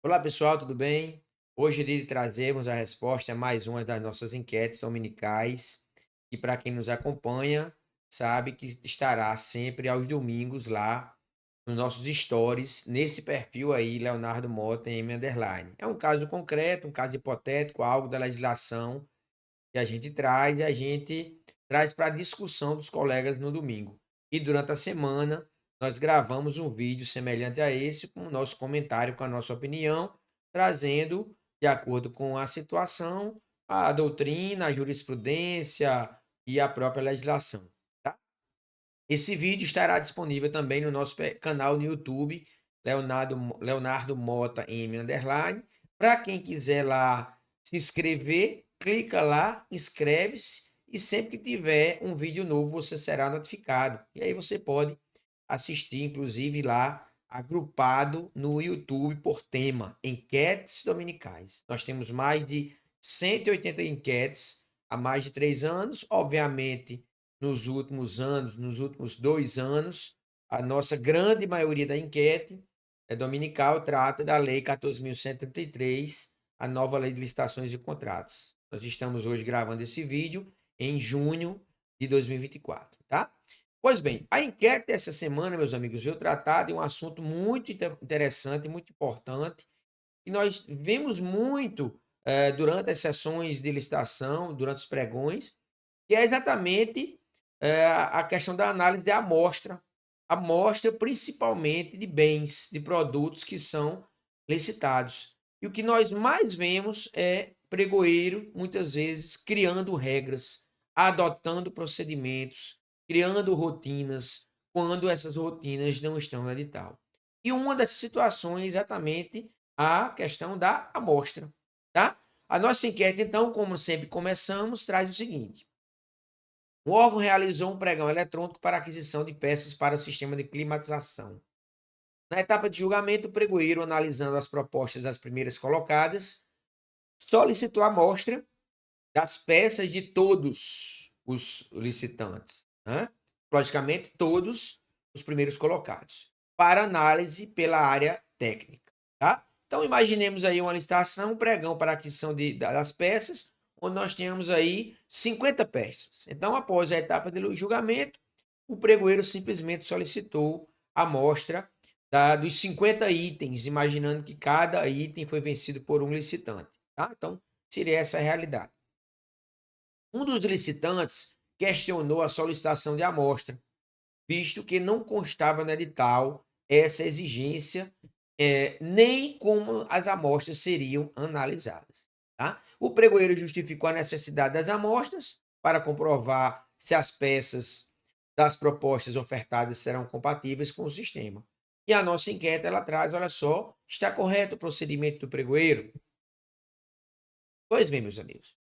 Olá pessoal, tudo bem? Hoje é dia de trazermos a resposta a mais uma das nossas enquetes dominicais, e para quem nos acompanha, sabe que estará sempre aos domingos lá nos nossos stories, nesse perfil aí, Leonardo Mota M underline. É um caso concreto, um caso hipotético, algo da legislação que a gente traz e a gente traz para a discussão dos colegas no domingo. E durante a semana nós gravamos um vídeo semelhante a esse, com o nosso comentário, com a nossa opinião, trazendo, de acordo com a situação, a doutrina, a jurisprudência e a própria legislação. Tá? Esse vídeo estará disponível também no nosso canal no YouTube, Leonardo Mota M underline. Para quem quiser lá se inscrever, clica lá, inscreve-se e sempre que tiver um vídeo novo você será notificado. E aí você pode assistir, inclusive lá agrupado no YouTube por tema, enquetes dominicais. Nós temos mais de 180 enquetes há mais de 3 anos, obviamente nos últimos anos, nos últimos 2 anos, a nossa grande maioria da enquete dominical trata da Lei 14.133, a nova Lei de Licitações e Contratos. Nós estamos hoje gravando esse vídeo em junho de 2024, tá? Pois bem, a enquete dessa semana, meus amigos, veio tratar de um assunto muito interessante, muito importante, e nós vemos muito durante as sessões de licitação, durante os pregões, que é exatamente a questão da análise da amostra, amostra principalmente de bens, de produtos que são licitados. E o que nós mais vemos é pregoeiro, muitas vezes, criando regras, adotando procedimentos, criando rotinas, quando essas rotinas não estão no edital. E uma dessas situações é exatamente a questão da amostra, tá? A nossa enquete, então, como sempre começamos, traz o seguinte: o órgão realizou um pregão eletrônico para aquisição de peças para o sistema de climatização. Na etapa de julgamento, o pregoeiro, analisando as propostas das primeiras colocadas, solicitou a amostra das peças de todos os licitantes, né? Logicamente, todos os primeiros colocados, para análise pela área técnica. Tá? Então, imaginemos aí uma licitação, um pregão para aquisição das peças, onde nós temos aí 50 peças. Então, após a etapa de julgamento, o pregoeiro simplesmente solicitou a amostra dos 50 itens, imaginando que cada item foi vencido por um licitante. Tá? Então, seria essa a realidade. Um dos licitantes questionou a solicitação de amostra, visto que não constava no edital essa exigência, nem como as amostras seriam analisadas. Tá? O pregoeiro justificou a necessidade das amostras para comprovar se as peças das propostas ofertadas serão compatíveis com o sistema. E a nossa enquete ela traz, olha só, está correto o procedimento do pregoeiro? Pois bem, meus amigos.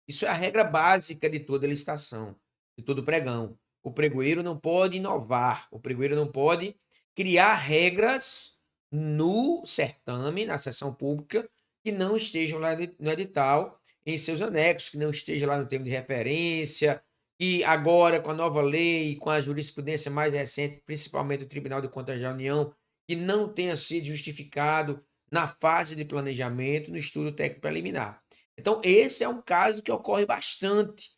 Isso é a regra básica de toda licitação, de todo pregão. O pregoeiro não pode inovar, o pregoeiro não pode criar regras no certame, na sessão pública, que não estejam lá no edital, em seus anexos, que não esteja lá no termo de referência, e agora com a nova lei, com a jurisprudência mais recente, principalmente do Tribunal de Contas da União, que não tenha sido justificado na fase de planejamento, no estudo técnico preliminar. Então, esse é um caso que ocorre bastante.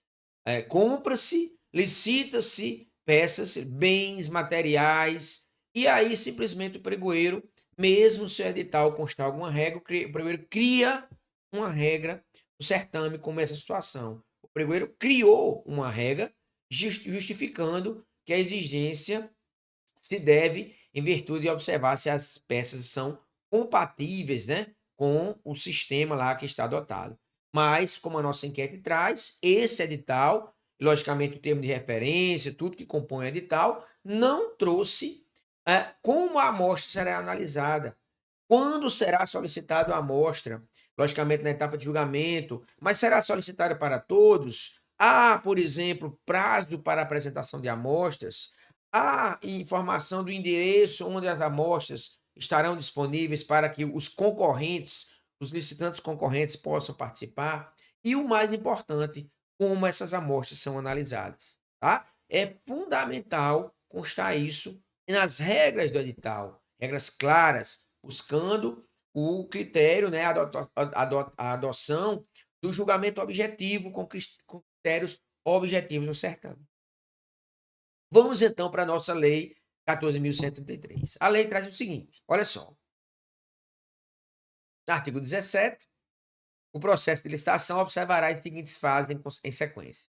Compra-se, licita-se peças, bens, materiais, e aí simplesmente o pregoeiro, mesmo se o edital constar alguma regra, o pregoeiro cria uma regra no certame como essa situação. O pregoeiro criou uma regra justificando que a exigência se deve em virtude de observar se as peças são compatíveis, né, com o sistema lá que está adotado. Mas, como a nossa enquete traz, esse edital, logicamente o termo de referência, tudo que compõe o edital, não trouxe como a amostra será analisada, quando será solicitada a amostra, logicamente na etapa de julgamento, mas será solicitada para todos? Há, por exemplo, prazo para apresentação de amostras? Há informação do endereço onde as amostras estarão disponíveis para que os concorrentes, os licitantes concorrentes possam participar? E o mais importante, como essas amostras são analisadas, tá? É fundamental constar isso nas regras do edital, regras claras, buscando o critério, né, a adoção do julgamento objetivo com critérios objetivos no certame. Vamos então para a nossa lei 14.133. A lei traz o seguinte, olha só. Artigo 17, o processo de licitação observará as seguintes fases em sequência.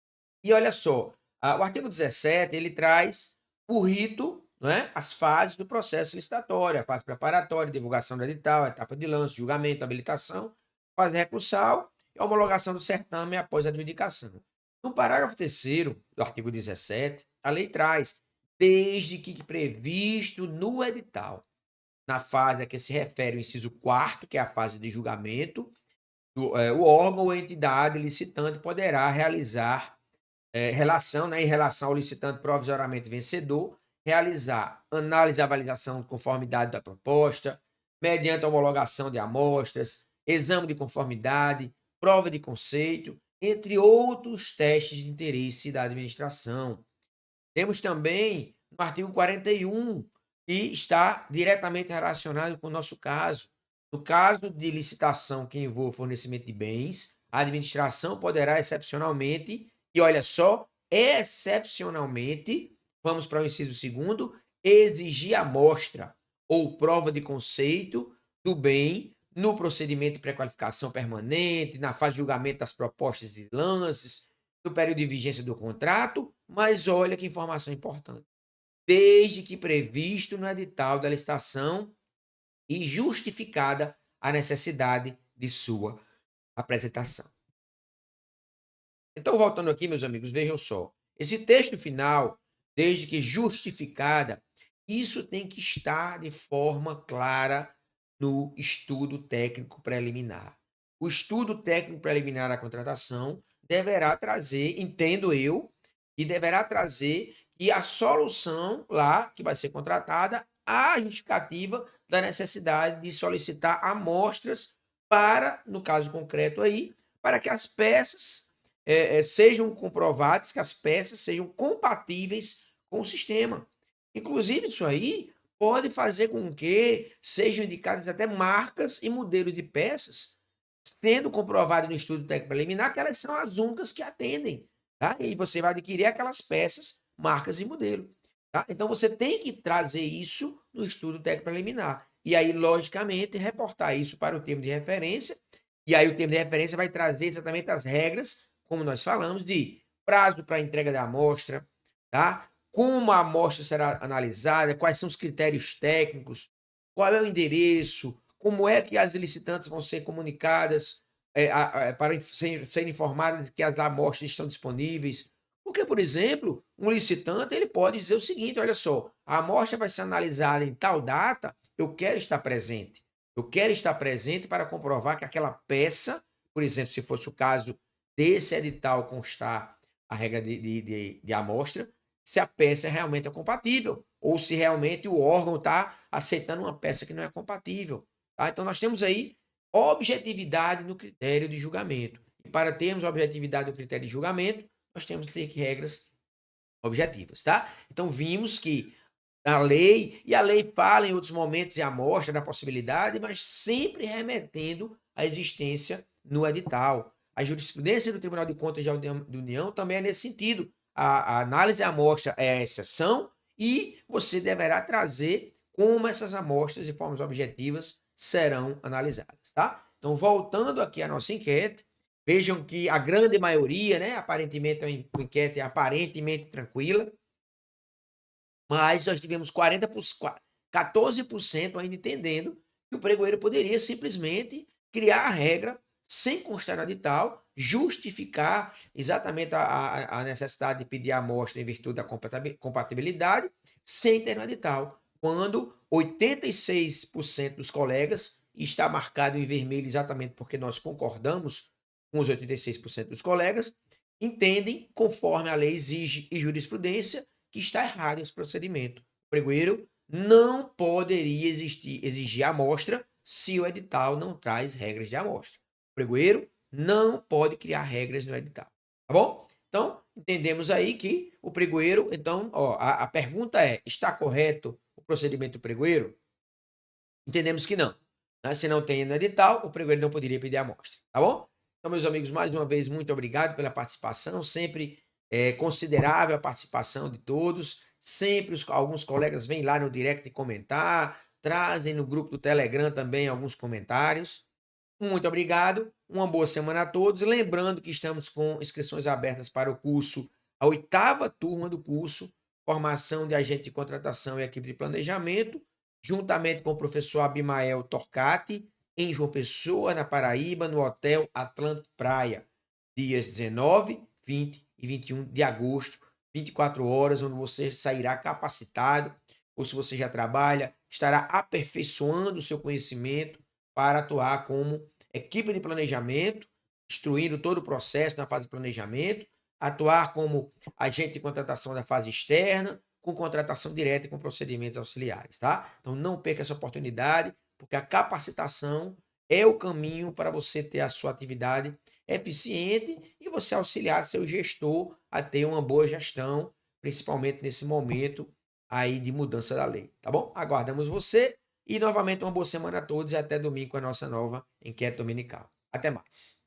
E olha só, o artigo 17, ele traz o rito, né, as fases do processo licitatório, a fase preparatória, divulgação do edital, etapa de lance, julgamento, habilitação, fase recursal e homologação do certame após a adjudicação. No parágrafo 3º do artigo 17, a lei traz, desde que previsto no edital, na fase a que se refere o inciso 4º, que é a fase de julgamento, o órgão ou entidade licitante poderá realizar relação, né, em relação ao licitante provisoriamente vencedor, realizar análise e avaliação de conformidade da proposta, mediante homologação de amostras, exame de conformidade, prova de conceito, entre outros testes de interesse da administração. Temos também no artigo 41, que está diretamente relacionado com o nosso caso. No caso de licitação que envolva fornecimento de bens, a administração poderá excepcionalmente, e olha só, excepcionalmente, vamos para o inciso 2º, exigir amostra ou prova de conceito do bem no procedimento de pré-qualificação permanente, na fase de julgamento das propostas de lances, no período de vigência do contrato, mas olha que informação importante. Desde que previsto no edital da licitação e justificada a necessidade de sua apresentação. Então, voltando aqui, meus amigos, vejam só. Esse texto final, desde que justificada, isso tem que estar de forma clara no estudo técnico preliminar. O estudo técnico preliminar da contratação deverá trazer, entendo eu, e deverá trazer que a solução lá que vai ser contratada, a justificativa da necessidade de solicitar amostras para, no caso concreto aí, para que as peças sejam comprovadas, que as peças sejam compatíveis com o sistema. Inclusive, isso aí pode fazer com que sejam indicadas até marcas e modelos de peças, sendo comprovado no estudo técnico preliminar que elas são as únicas que atendem. Tá? E você vai adquirir aquelas peças, marcas e modelo. Tá? Então, você tem que trazer isso no estudo técnico preliminar. E aí, logicamente, reportar isso para o termo de referência. E aí, o termo de referência vai trazer exatamente as regras, como nós falamos, de prazo para entrega da amostra, tá? Como a amostra será analisada, quais são os critérios técnicos, qual é o endereço, como é que as licitantes vão ser comunicadas para serem informadas de que as amostras estão disponíveis. Porque, por exemplo, um licitante ele pode dizer o seguinte: olha só, a amostra vai ser analisada em tal data, eu quero estar presente. Eu quero estar presente para comprovar que aquela peça, por exemplo, se fosse o caso desse edital constar a regra de amostra, se a peça realmente é compatível, ou se realmente o órgão está aceitando uma peça que não é compatível. Tá? Então, nós temos aí objetividade no critério de julgamento. E para termos objetividade no critério de julgamento, nós temos que ter regras objetivas. Tá? Então, vimos que a lei fala em outros momentos e amostra da possibilidade, mas sempre remetendo à existência no edital. A jurisprudência do Tribunal de Contas da União também é nesse sentido. A análise da amostra é a exceção e você deverá trazer como essas amostras e formas objetivas serão analisadas, tá? Então, voltando aqui à nossa enquete, vejam que a grande maioria, né, aparentemente, uma enquete aparentemente tranquila, mas nós tivemos 14% ainda entendendo que o pregoeiro poderia simplesmente criar a regra sem constar no edital, justificar exatamente a necessidade de pedir a amostra em virtude da compatibilidade, sem ter no edital, quando 86% dos colegas, e está marcado em vermelho exatamente porque nós concordamos com os 86% dos colegas, entendem, conforme a lei exige e jurisprudência, que está errado esse procedimento. O pregoeiro não poderia exigir amostra se o edital não traz regras de amostra. O pregoeiro não pode criar regras no edital. Tá bom? Então, entendemos aí que o pregoeiro, então, ó, a pergunta é: está correto o procedimento do pregoeiro? Entendemos que não. Né? Se não tem no edital, o pregoeiro não poderia pedir amostra, tá bom? Então, meus amigos, mais uma vez, muito obrigado pela participação, sempre considerável a participação de todos, sempre alguns colegas vêm lá no direct comentar, trazem no grupo do Telegram também alguns comentários. Muito obrigado, uma boa semana a todos. Lembrando que estamos com inscrições abertas para o curso, a 8ª turma do curso, Formação de Agente de Contratação e Equipe de Planejamento, juntamente com o professor Abimael Torcati, em João Pessoa, na Paraíba, no Hotel Atlântico Praia, dias 19, 20 e 21 de agosto, 24 horas, onde você sairá capacitado, ou se você já trabalha, estará aperfeiçoando o seu conhecimento para atuar como equipe de planejamento, instruindo todo o processo na fase de planejamento, atuar como agente de contratação da fase externa, com contratação direta e com procedimentos auxiliares, tá? Então não perca essa oportunidade, porque a capacitação é o caminho para você ter a sua atividade eficiente e você auxiliar seu gestor a ter uma boa gestão, principalmente nesse momento aí de mudança da lei, tá bom? Aguardamos você e novamente uma boa semana a todos e até domingo com a nossa nova enquete dominical. Até mais.